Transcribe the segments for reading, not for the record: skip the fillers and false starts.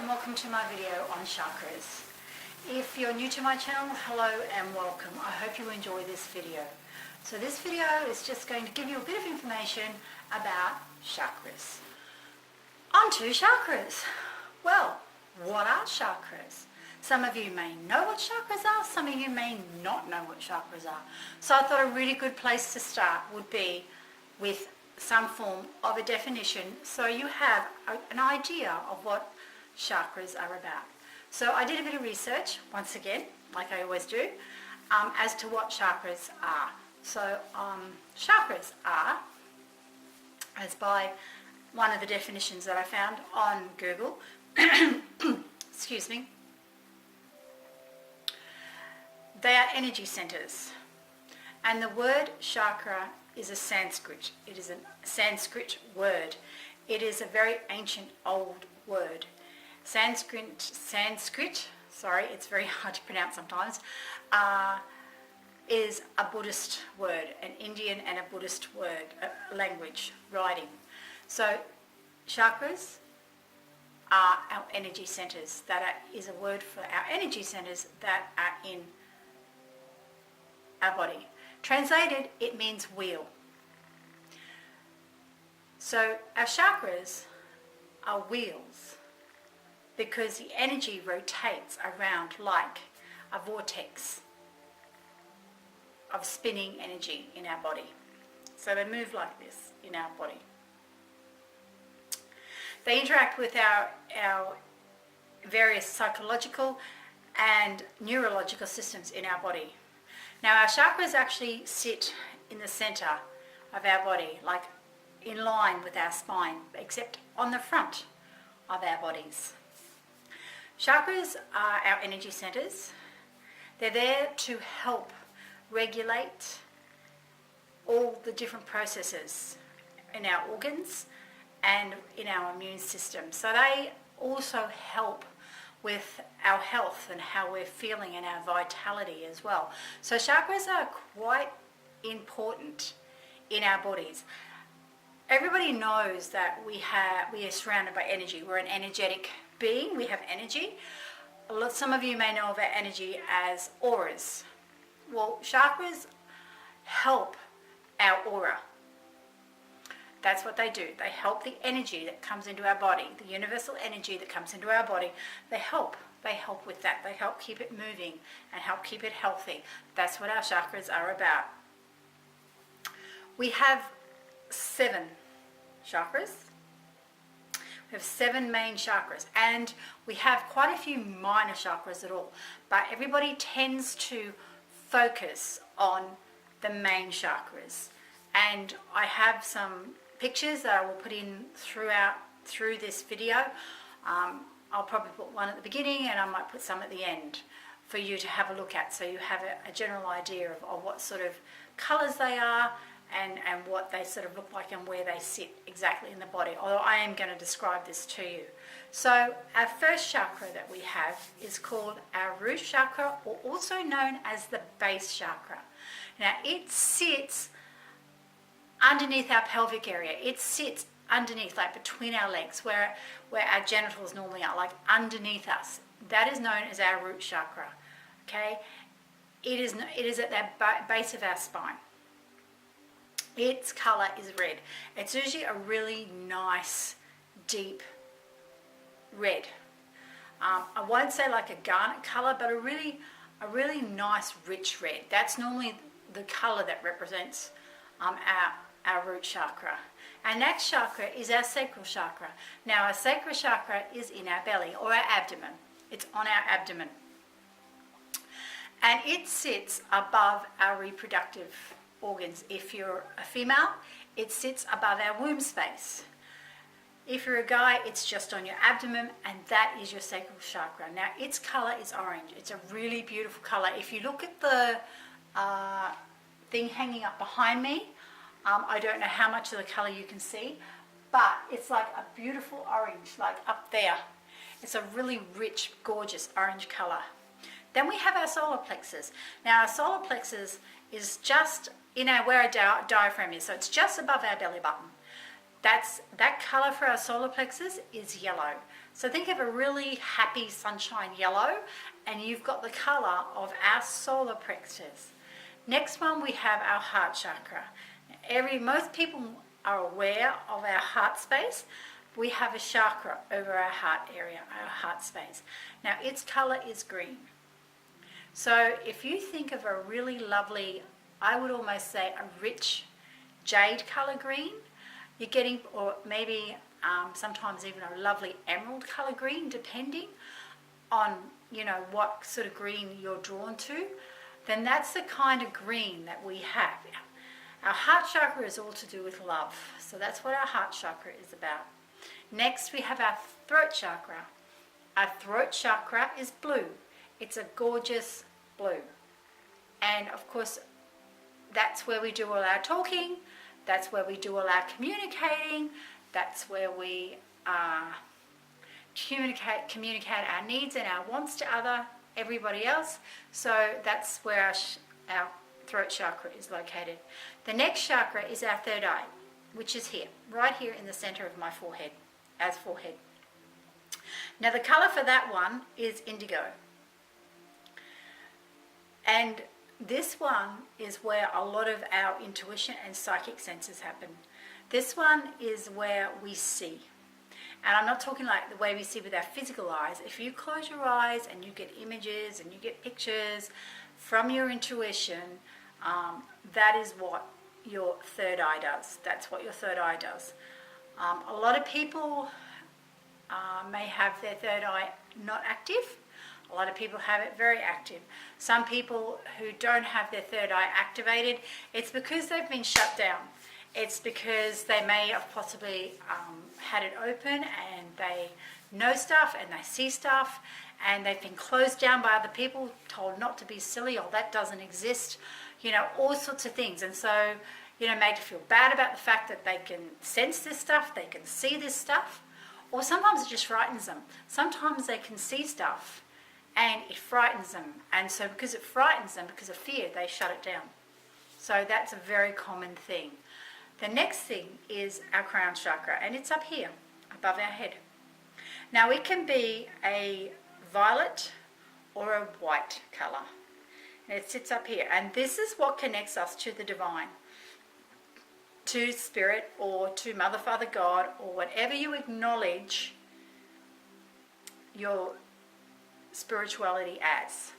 and welcome to my video on chakras. If you're new to my channel, hello and welcome. I hope you enjoy this video. So this video is just going to give you a bit of information about chakras. On to chakras. Well, what are chakras? Some of you may know what chakras are, some of you may not know what chakras are. So I thought a really good place to start would be with some form of a definition so you have an idea of what chakras are about. So I did a bit of research, once again, like I always do, as to what chakras are. So chakras are, as by one of the definitions that I found on Google, excuse me, they are energy centers. And the word chakra is a Sanskrit. It is a Sanskrit word. It is a very ancient old word. Sanskrit, sorry, it's very hard to pronounce sometimes, is a Buddhist word, an Indian and a Buddhist word, language, writing. So chakras are our energy centers. Is a word for our energy centers that are in our body. Translated, it means wheel. So our chakras are wheels because the energy rotates around like a vortex of spinning energy in our body. So they move like this in our body. They interact with our various psychological and neurological systems in our body. Now our chakras actually sit in the center of our body, like in line with our spine, except on the front of our bodies. Chakras are our energy centers. They're there to help regulate all the different processes in our organs and in our immune system. So they also help with our health and how we're feeling and our vitality as well. So chakras are quite important in our bodies. Everybody knows that we are surrounded by energy. We're an energetic being. We have energy. Some of you may know about energy as auras. Well, chakras help our aura. That's what they do. They help the energy that comes into our body, the universal energy that comes into our body. They help with that. They help keep it moving and help keep it healthy. That's what our chakras are about. We have 7 chakras. We have 7 main chakras, and we have quite a few minor chakras at all, but everybody tends to focus on the main chakras. And I have some pictures that I will put in through this video. I'll probably put one at the beginning and I might put some at the end for you to have a look at, so you have a general idea of what sort of colors they are and what they sort of look like and where they sit exactly in the body, although I am going to describe this to you. So our first chakra that we have is called our root chakra, or also known as the base chakra. Now it sits underneath our pelvic area. It sits underneath, like between our legs, where our genitals normally are, like underneath us. That is known as our root chakra. Okay, it is at the base of our spine. Its color is red. It's usually a really nice, deep red. I won't say like a garnet color, but a really nice, rich red. That's normally the color that represents our root chakra. Our next chakra is our sacral chakra. Now our sacral chakra is in our belly or our abdomen. It's on our abdomen. And it sits above our reproductive organs. If you're a female, it sits above our womb space. If you're a guy, it's just on your abdomen, and that is your sacral chakra. Now its color is orange. It's a really beautiful color. If you look at the thing hanging up behind me, I don't know how much of the color you can see, but it's like a beautiful orange, like up there. It's a really rich, gorgeous orange color. Then we have our solar plexus. Now our solar plexus is just where our diaphragm is, so it's just above our belly button. that color for our solar plexus is yellow. So think of a really happy sunshine yellow, and you've got the color of our solar plexus. Next one, we have our heart chakra. Most people are aware of our heart space. We have a chakra over our heart area, our heart space. Now its color is green. So if you think of a really lovely, I would almost say a rich jade color green, you're getting, or maybe sometimes even a lovely emerald color green, depending on, you know, what sort of green you're drawn to, then that's the kind of green that we have. Our heart chakra is all to do with love. So that's what our heart chakra is about. Next, we have our throat chakra. Our throat chakra is blue. It's a gorgeous blue. And of course, that's where we do all our talking. That's where we do all our communicating. That's where we communicate our needs and our wants to everybody else. So that's where our throat chakra is located. The next chakra is our third eye, which is here, right here in the center of my forehead, as forehead. Now the color for that one is indigo. And this one is where a lot of our intuition and psychic senses happen. This one is where we see. And I'm not talking like the way we see with our physical eyes. If you close your eyes and you get images and you get pictures from your intuition, that is what your third eye does. That's what your third eye does. A lot of people may have their third eye not active. A lot of people have it very active. Some people who don't have their third eye activated, it's because they've been shut down. It's because they may have possibly had it open and they know stuff and they see stuff and they've been closed down by other people, told not to be silly or that doesn't exist, you know, all sorts of things. And so, you know, made to feel bad about the fact that they can sense this stuff, they can see this stuff, or sometimes it just frightens them. Sometimes they can see stuff and it frightens them. And so because it frightens them, because of fear, they shut it down. So that's a very common thing. The next thing is our crown chakra, and it's up here, above our head. Now it can be a violet or a white color. And it sits up here, and this is what connects us to the divine, to spirit, or to Mother, Father, God, or whatever you acknowledge your spirituality as.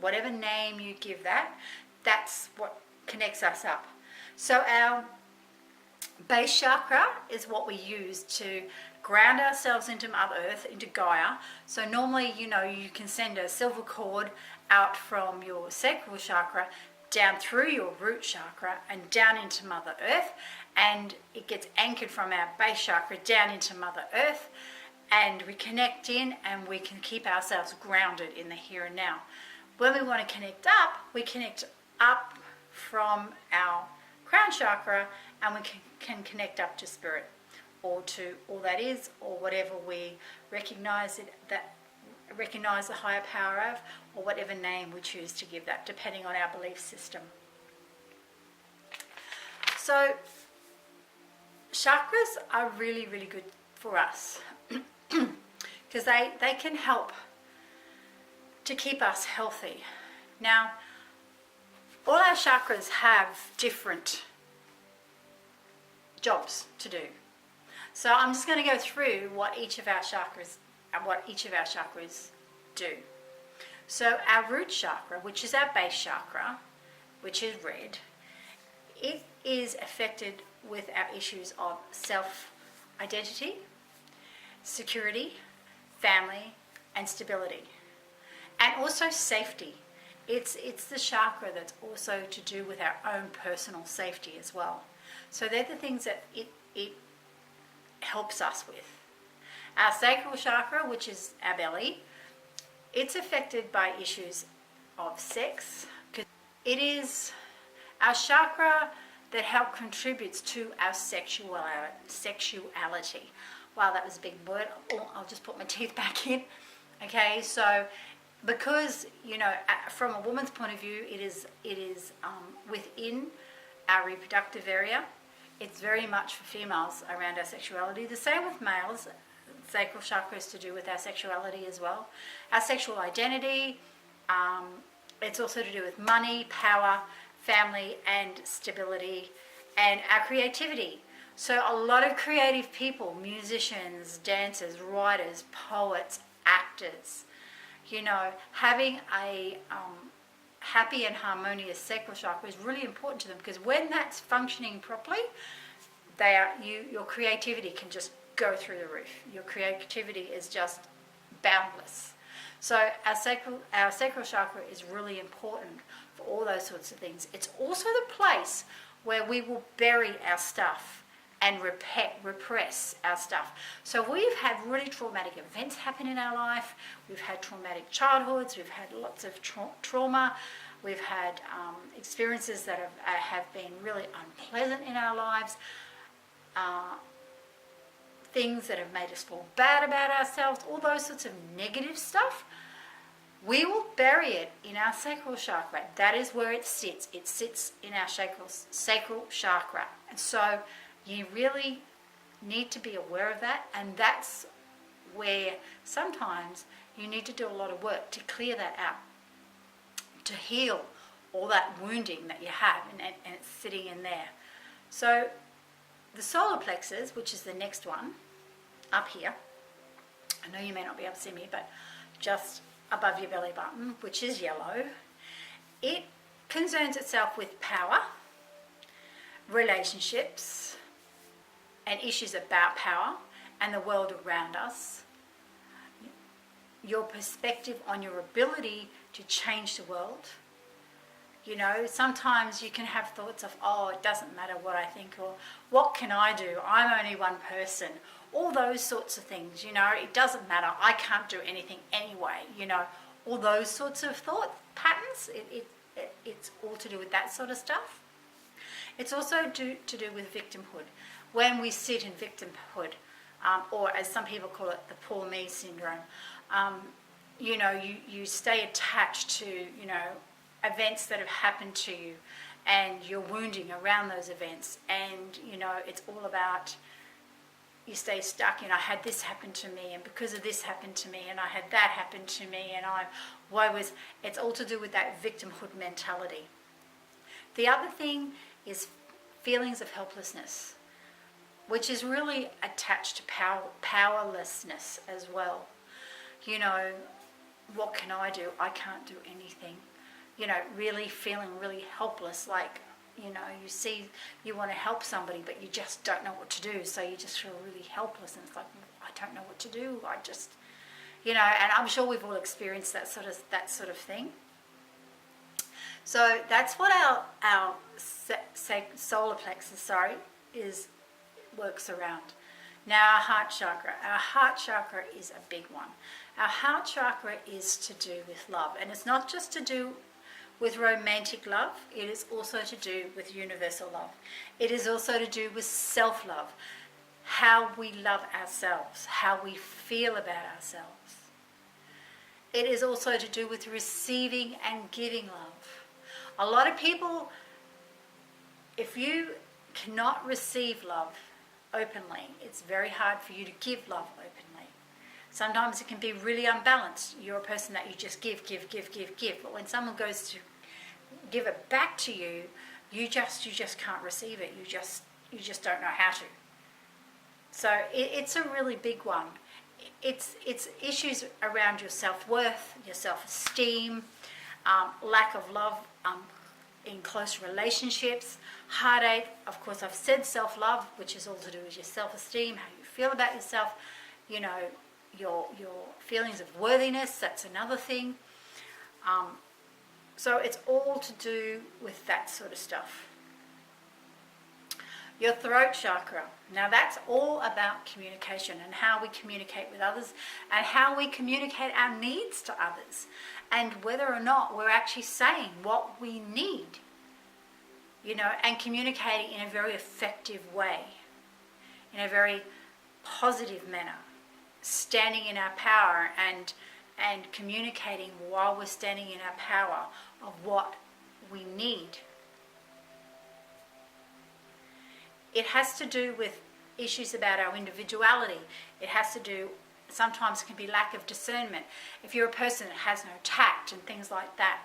Whatever name you give that, that's what connects us up. So our base chakra is what we use to ground ourselves into Mother Earth, into Gaia. So normally, you know, you can send a silver cord out from your sacral chakra down through your root chakra and down into Mother Earth, and it gets anchored from our base chakra down into Mother Earth, and we connect in and we can keep ourselves grounded in the here and now. When we want to connect up, we connect up from our crown chakra and we can connect up to spirit, or to all that is, or whatever we recognize the higher power of, or whatever name we choose to give that, depending on our belief system. So chakras are really, really good for us because they can help to keep us healthy. Now, all our chakras have different jobs to do. So I'm just going to go through what each of our chakras do. So our root chakra, which is our base chakra, which is red, it is affected with our issues of self-identity, security, family, and stability. And also safety. It's the chakra that's also to do with our own personal safety as well. So they're the things that it helps us with. Our sacral chakra, which is our belly, it's affected by issues of sex. It is our chakra that contributes to our sexuality. Wow, that was a big word. I'll just put my teeth back in. Okay, so because, you know, from a woman's point of view, it is within our reproductive area. it's very much for females around our sexuality. The same with males. Sacral chakra is to do with our sexuality as well. Our sexual identity. It's also to do with money, power, family, and stability, and our creativity. So a lot of creative people, musicians, dancers, writers, poets, actors, you know, having a happy and harmonious sacral chakra is really important to them, because when that's functioning properly, your creativity can just go through the roof. Your creativity is just boundless. So our sacral chakra is really important for all those sorts of things. It's also the place where we will bury our stuff and repress our stuff. So we've had really traumatic events happen in our life. We've had traumatic childhoods. We've had lots of trauma. We've had experiences that have been really unpleasant in our lives. Things that have made us feel bad about ourselves, all those sorts of negative stuff, we will bury it in our sacral chakra. That is where it sits. It sits in our sacral chakra. And so you really need to be aware of that, and that's where sometimes you need to do a lot of work to clear that out, to heal all that wounding that you have, and it's sitting in there. So the solar plexus, which is the next one, up here, I know you may not be able to see me, but just above your belly button, which is yellow, it concerns itself with power, relationships, and issues about power and the world around us, your perspective on your ability to change the world. You know, sometimes you can have thoughts of, oh, it doesn't matter what I think, or what can I do? I'm only one person. All those sorts of things, you know, it doesn't matter. I can't do anything anyway, you know, all those sorts of thought patterns. It's all to do with that sort of stuff. It's also to do with victimhood. When we sit in victimhood, or as some people call it, the poor me syndrome, you know, you stay attached to, you know, events that have happened to you, and you're wounding around those events, and you know, it's all about, you stay stuck, you know, I had this happen to me, and because of this happened to me, and I had that happen to me, and it's all to do with that victimhood mentality. The other thing is feelings of helplessness, which is really attached to powerlessness as well. You know, what can I do? I can't do anything. You know, really feeling really helpless, like, you know, you want to help somebody, but you just don't know what to do, so you just feel really helpless, and it's like, I don't know what to do, I just, you know, and I'm sure we've all experienced that sort of thing. So that's what our solar plexus, works around. Now our heart chakra is a big one. Our heart chakra is to do with love, and it's not just to do with romantic love, it is also to do with universal love. It is also to do with self-love, how we love ourselves, how we feel about ourselves. It is also to do with receiving and giving love. A lot of people, if you cannot receive love openly, it's very hard for you to give love openly. Sometimes it can be really unbalanced. You're a person that you just give. But when someone goes to give it back to you, you just can't receive it. You just don't know how to. So it's a really big one. It's issues around your self-worth, your self-esteem, lack of love in close relationships, heartache. Of course, I've said self-love, which is all to do with your self-esteem, how you feel about yourself, you know, your feelings of worthiness, that's another thing. So it's all to do with that sort of stuff. Your throat chakra. Now that's all about communication and how we communicate with others and how we communicate our needs to others, and whether or not we're actually saying what we need, you know, and communicating in a very effective way, in a very positive manner, standing in our power and communicating while we're standing in our power of what we need. It has to do with issues about our individuality. It has to do, sometimes it can be lack of discernment. If you're a person that has no tact and things like that,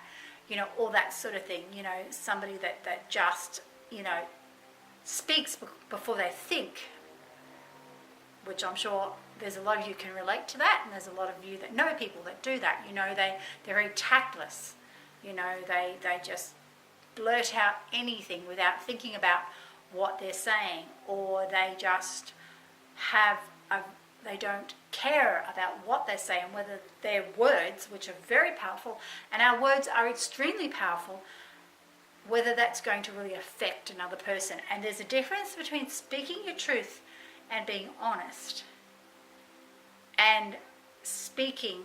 you know, all that sort of thing, you know, somebody that just, you know, speaks before they think, which I'm sure there's a lot of you can relate to that, and there's a lot of you that know people that do that. You know, they're very tactless. You know, they just blurt out anything without thinking about what they're saying, or they just they don't care about what they say and whether their words, which are very powerful, and our words are extremely powerful, whether that's going to really affect another person. And there's a difference between speaking your truth and being honest, and speaking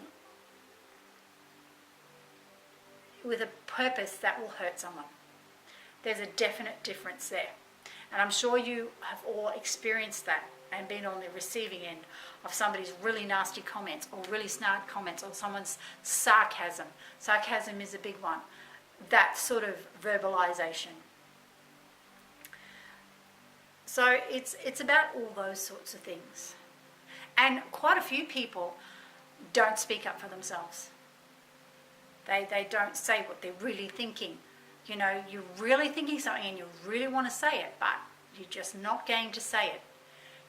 with a purpose that will hurt someone. There's a definite difference there. And I'm sure you have all experienced that and been on the receiving end of somebody's really nasty comments or really snark comments, or someone's sarcasm. Sarcasm is a big one. That sort of verbalization. So it's about all those sorts of things. And quite a few people don't speak up for themselves. They don't say what they're really thinking. You know, you're really thinking something and you really want to say it, but you're just not going to say it.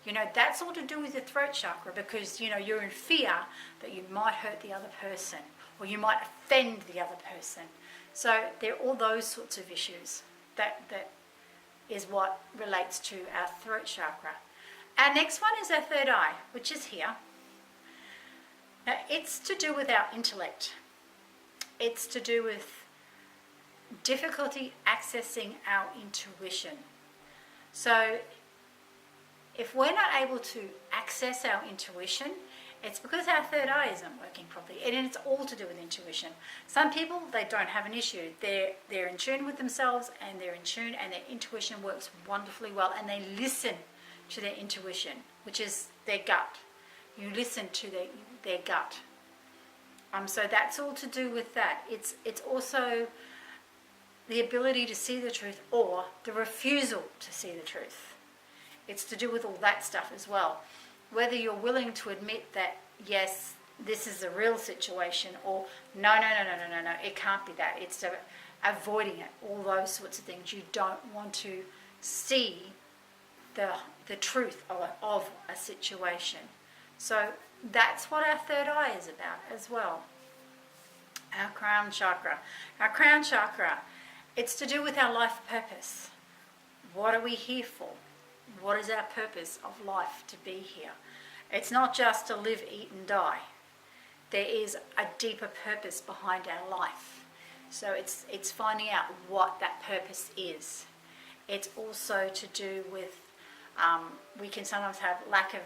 You know, that's all to do with your throat chakra, because, you know, you're in fear that you might hurt the other person, or you might offend the other person. So there are all those sorts of issues. That is what relates to our throat chakra. Our next one is our third eye, which is here. Now, it's to do with our intellect. It's to do with difficulty accessing our intuition. So if we're not able to access our intuition, it's because our third eye isn't working properly, and it's all to do with intuition. Some people, they don't have an issue. They're in tune with themselves, and they're in tune, and their intuition works wonderfully well, and they listen to their intuition, which is their gut. You listen to their gut. So that's all to do with that. It's also the ability to see the truth, or the refusal to see the truth. It's to do with all that stuff as well. Whether you're willing to admit that, yes, this is a real situation, or no, it can't be that. It's avoiding it, all those sorts of things. You don't want to see the truth of a situation. So that's what our third eye is about as well. Our crown chakra. Our crown chakra, it's to do with our life purpose. What are we here for? What is our purpose of life to be here? It's not just to live, eat and die. There is a deeper purpose behind our life. So it's finding out what that purpose is. It's also to do with, we can sometimes have lack of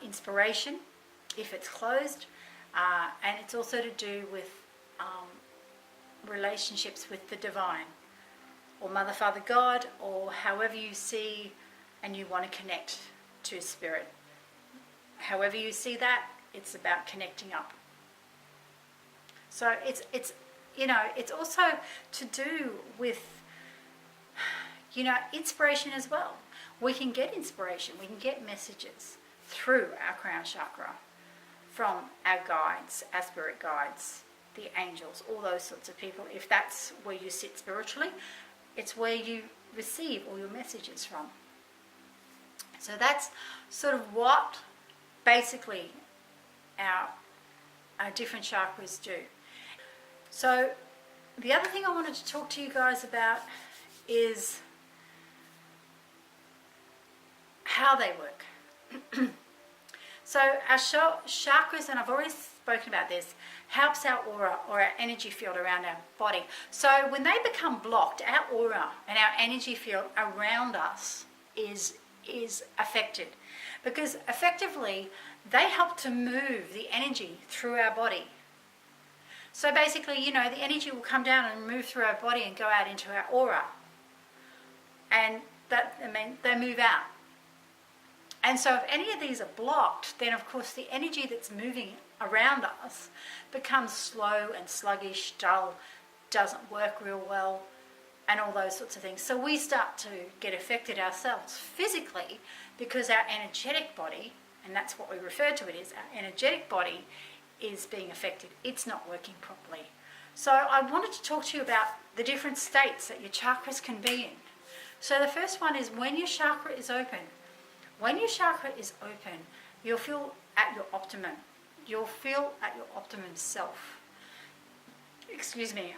inspiration if it's closed. And it's also to do with relationships with the divine, or Mother, Father, God, or however you see and you want to connect to spirit. However you see that, it's about connecting up. So it's you know, it's also to do with, you know, inspiration as well. We can get inspiration, we can get messages through our crown chakra from our guides, our spirit guides, the angels, all those sorts of people. If that's where you sit spiritually, it's where you receive all your messages from. So that's sort of what basically our different chakras do. So the other thing I wanted to talk to you guys about is how they work. So our chakras, and I've already spoken about this, helps our aura, or our energy field around our body. So when they become blocked, our aura and our energy field around us is affected, because effectively they help to move the energy through our body. So basically, you know, the energy will come down and move through our body and go out into our aura, and that, I mean, they move out. And so if any of these are blocked, then of course the energy that's moving around us becomes slow and sluggish, dull, doesn't work real well, and all those sorts of things. So we start to get affected ourselves physically because our energetic body, and that's what we refer to it as, our energetic body is being affected. It's not working properly. So I wanted to talk to you about the different states that your chakras can be in. So the first one is when your chakra is open. When your chakra is open, you'll feel at your optimum. You'll feel at your optimum self. Excuse me.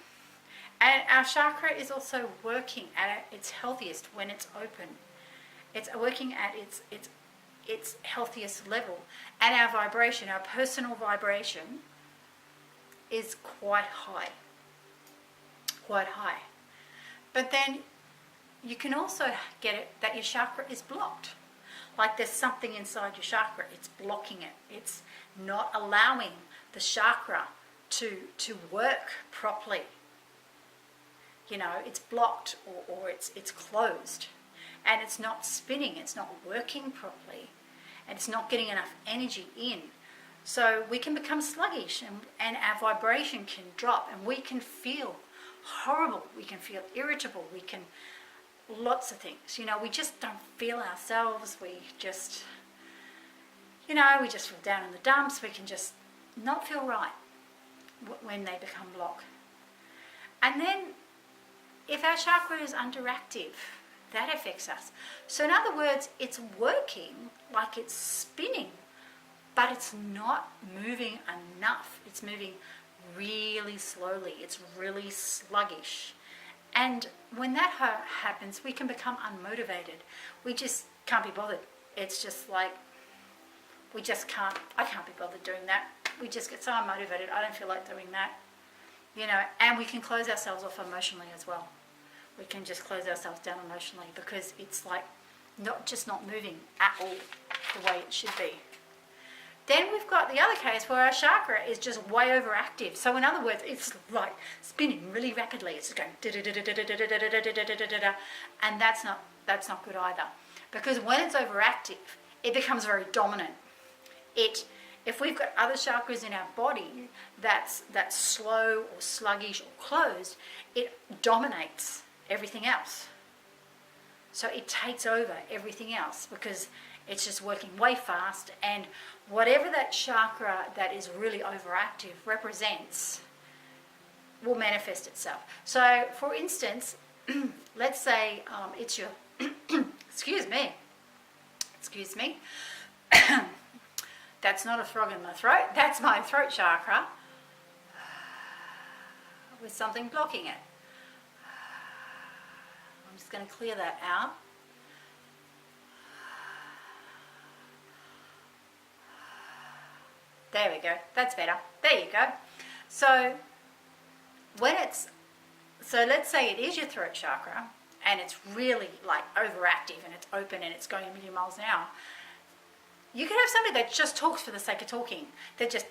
And our chakra is also working at its healthiest when it's open. It's working at its healthiest level. And our vibration, our personal vibration, is quite high. Quite high. But then you can also get it that your chakra is blocked. Like there's something inside your chakra. It's blocking it. It's not allowing the chakra to work properly. You know, it's blocked or it's closed. And it's not spinning. It's not working properly. And it's not getting enough energy in. So we can become sluggish and our vibration can drop and we can feel horrible. We can feel irritable. We can, lots of things. You know, we just don't feel ourselves. We just, you know, we just feel down in the dumps. We can just not feel right when they become blocked. And then if our chakra is underactive, that affects us. So in other words, it's working like it's spinning, but it's not moving enough. It's moving really slowly. It's really sluggish. And when that happens, we can become unmotivated. We just can't be bothered. It's just like, we just can't, I can't be bothered doing that. We just get so unmotivated. I don't feel like doing that. You know, and we can close ourselves off emotionally as well. We can just close ourselves down emotionally because it's like not moving at all the way it should be. Then we've got the other case where our chakra is just way overactive. So in other words, it's like spinning really rapidly. It's going and that's not good either. Because when it's overactive, it becomes very dominant. If we've got other chakras in our body that's slow or sluggish or closed, it dominates everything else. So it takes over everything else because it's just working way fast, and whatever that chakra that is really overactive represents will manifest itself. So for instance, let's say it's your excuse me that's not a frog in my throat, that's my throat chakra with something blocking it. I'm just going to clear that out. There we go. That's better. There you go. So let's say it is your throat chakra and it's really like overactive and it's open and it's going a million miles an hour. You could have somebody that just talks for the sake of talking. They're just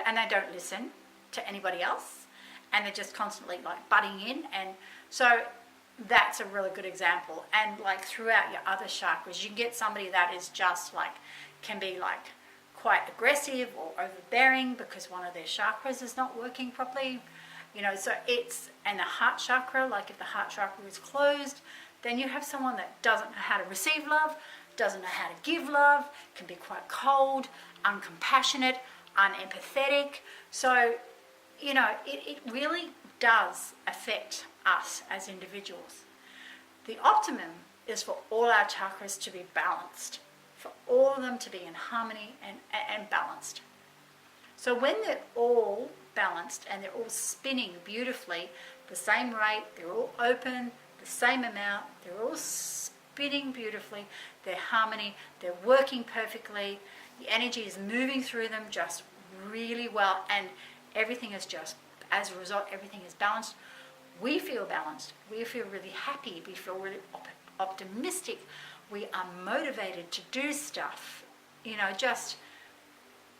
and they don't listen to anybody else, and they're just constantly like butting in. And so that's a really good example. And like throughout your other chakras, you can get somebody that is just like, can be like quite aggressive or overbearing because one of their chakras is not working properly. You know, so and the heart chakra, like if the heart chakra is closed, then you have someone that doesn't know how to receive love, doesn't know how to give love, can be quite cold, uncompassionate, unempathetic. So, you know, it really does affect us as individuals. The optimum is for all our chakras to be balanced, for all of them to be in harmony and balanced. So when they're all balanced and they're all spinning beautifully, the same rate, they're all open, the same amount, they're all spinning beautifully, they're harmony, they're working perfectly, the energy is moving through them just really well, and everything is just, as a result, everything is balanced. We feel balanced, we feel really happy, we feel really optimistic, we are motivated to do stuff, you know, just,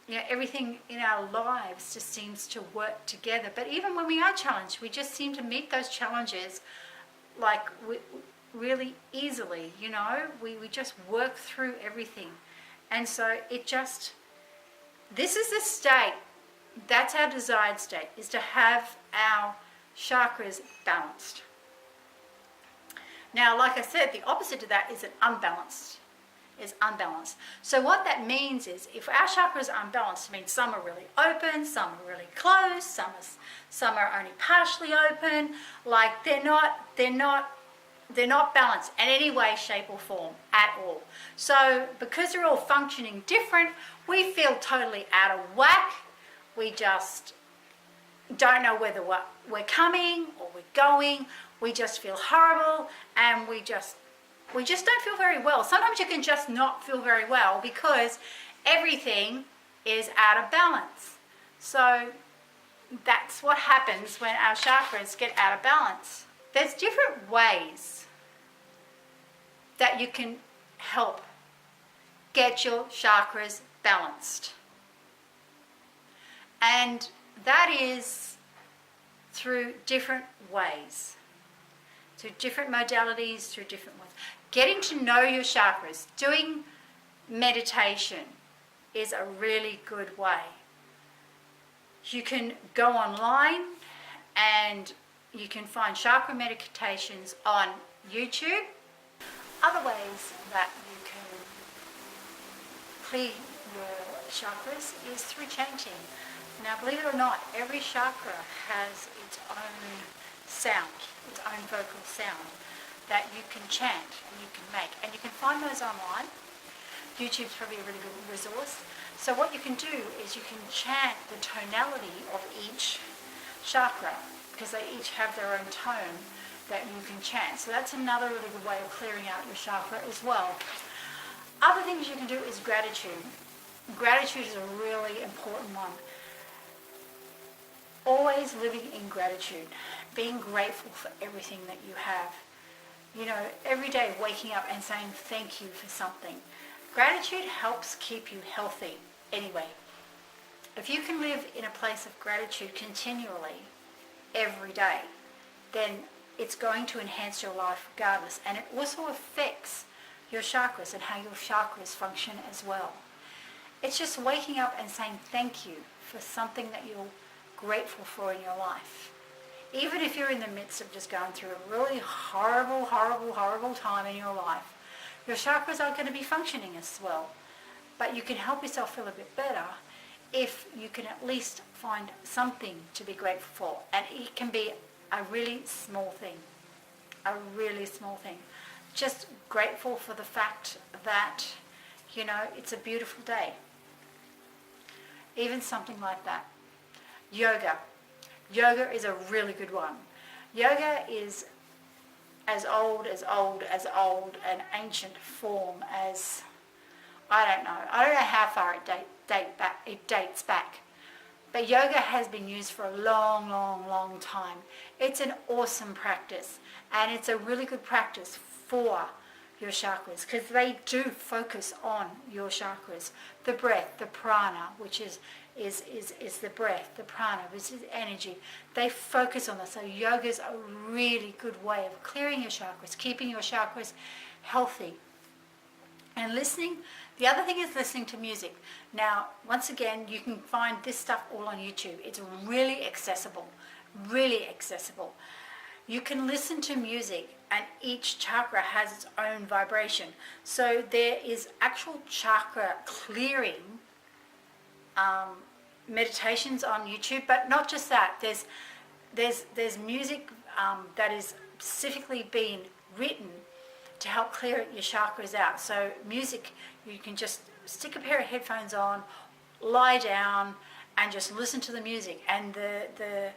you know, everything in our lives just seems to work together. But even when we are challenged, we just seem to meet those challenges like really easily, you know, we just work through everything. And so this is the state, that's our desired state, is to have our chakras balanced. Now, like I said, the opposite of that is an unbalanced. So what that means is, if our chakras are unbalanced, it means some are really open, some are really closed, some are only partially open. Like they're not balanced in any way, shape, or form at all. So because they're all functioning different, we feel totally out of whack. We just don't know whether we're coming or we're going. We just feel horrible, and we just don't feel very well. Sometimes you can just not feel very well because everything is out of balance. So that's what happens when our chakras get out of balance. There's different ways that you can help get your chakras balanced. And that is through different ways, through different modalities, through different ones. Getting to know your chakras, doing meditation is a really good way. You can go online and you can find chakra meditations on YouTube. Other ways that you can clear your chakras is through chanting. Now, believe it or not, every chakra has its own sound, its own vocal sound that you can chant and you can make. And you can find those online. YouTube's probably a really good resource. So what you can do is you can chant the tonality of each chakra, because they each have their own tone that you can chant. So that's another really good way of clearing out your chakra as well. Other things you can do is gratitude. Gratitude is a really important one. Always living in gratitude, being grateful for everything that you have. You know, every day waking up and saying thank you for something. Gratitude helps keep you healthy anyway. If you can live in a place of gratitude continually, every day, then it's going to enhance your life regardless. And it also affects your chakras and how your chakras function as well. It's just waking up and saying thank you for something that you're grateful for in your life. Even if you're in the midst of just going through a really horrible time in your life, your chakras aren't going to be functioning as well. But you can help yourself feel a bit better if you can at least find something to be grateful for. And it can be a really small thing. Just grateful for the fact that, you know, it's a beautiful day. Even something like that. Yoga. Yoga is a really good one. Yoga is as old, an ancient form as, I don't know how far it dates back. But yoga has been used for a long time. It's an awesome practice, and it's a really good practice for your chakras, because they do focus on your chakras. The breath, the prana, which is the breath, the prana, which is energy. They focus on that. So yoga is a really good way of clearing your chakras, keeping your chakras healthy. And listening, the other thing is listening to music. Now, once again, you can find this stuff all on YouTube. It's really accessible. You can listen to music, and each chakra has its own vibration. So there is actual chakra clearing meditations on YouTube, but not just that. There's music that is specifically being written to help clear your chakras out. So music, you can just stick a pair of headphones on, lie down, and just listen to the music. And the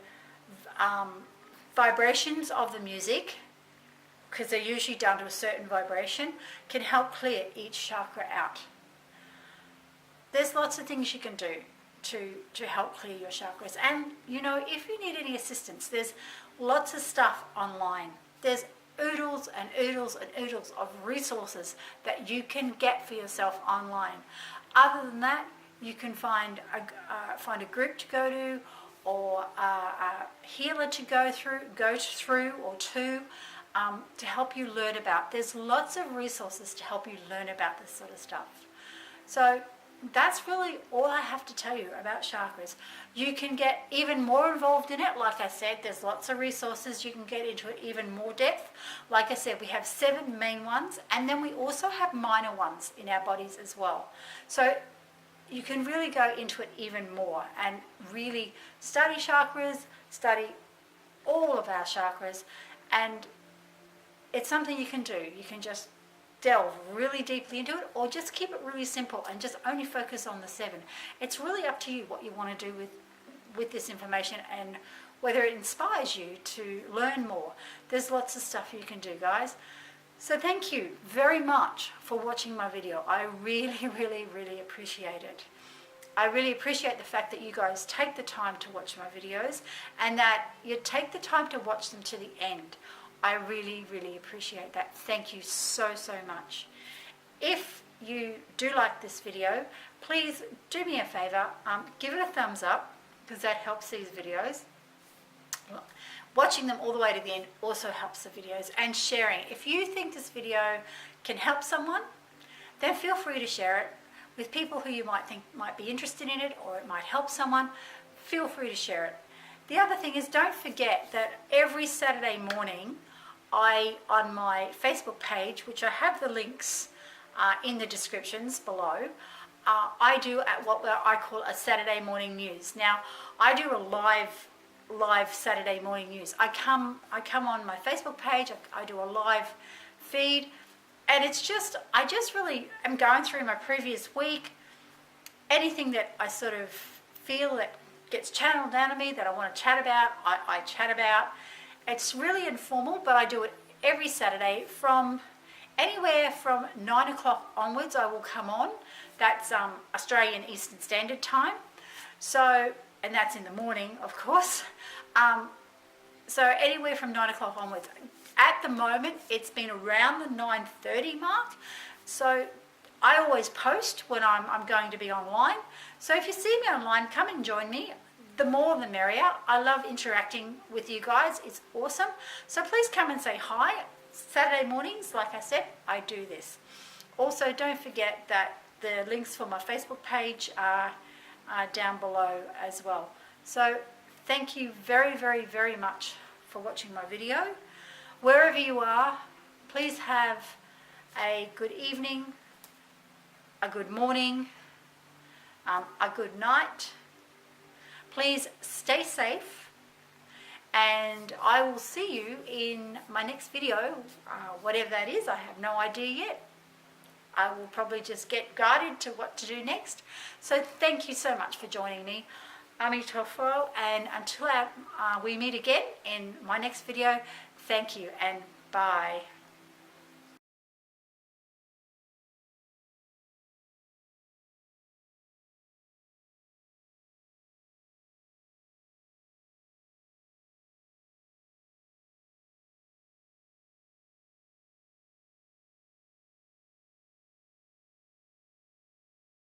vibrations of the music, because they're usually down to a certain vibration, can help clear each chakra out. There's lots of things you can do to help clear your chakras. And, you know, if you need any assistance, there's lots of stuff online. There's oodles and oodles of resources that you can get for yourself online. Other than that, you can find a group to go to, or a healer to go through or to help you learn about. There's lots of resources to help you learn about this sort of stuff. So that's really all I have to tell you about chakras. You can get even more involved in it. Like I said, there's lots of resources. You can get into it even more depth. Like I said, we have 7 main ones, and then we also have minor ones in our bodies as well. So you can really go into it even more and really study chakras, study all of our chakras, and it's something you can do. You can just delve really deeply into it, or just keep it really simple and just only focus on the 7. It's really up to you what you want to do with this information and whether it inspires you to learn more. There's lots of stuff you can do, guys. So thank you very much for watching my video. I really, really, really appreciate it. I really appreciate the fact that you guys take the time to watch my videos and that you take the time to watch them to the end. I really, really appreciate that. Thank you so, so much. If you do like this video, please do me a favor, give it a thumbs up, because that helps these videos. Watching them all the way to the end also helps the videos, and sharing. If you think this video can help someone, then feel free to share it with people who you might think might be interested in it, or it might help someone. Feel free to share it. The other thing is, don't forget that every Saturday morning, on my Facebook page, which I have the links in the descriptions below, I do at what I call a Saturday morning news. Now, I do a live Saturday morning news. I come on my Facebook page, I do a live feed, and it's just, I just really am going through my previous week, anything that I sort of feel that gets channeled down to me that I want to chat about, I chat about. It's really informal, but I do it every Saturday from anywhere from 9 o'clock onwards. I will come on. That's Australian Eastern Standard Time. So, and that's in the morning, of course. So anywhere from 9 o'clock onwards. At the moment, it's been around the 9:30 mark. So I always post when I'm going to be online. So if you see me online, come and join me. The more the merrier. I love interacting with you guys. It's awesome. So please come and say hi. Saturday mornings, like I said, I do this. Also, don't forget that the links for my Facebook page are down below as well. So thank you very, very, very much for watching my video. Wherever you are, please have a good evening, a good morning, a good night. Please stay safe, and I will see you in my next video, whatever that is. I have no idea yet. I will probably just get guided to what to do next. So thank you so much for joining me. I'm Tofo, and until we meet again in my next video, thank you and bye.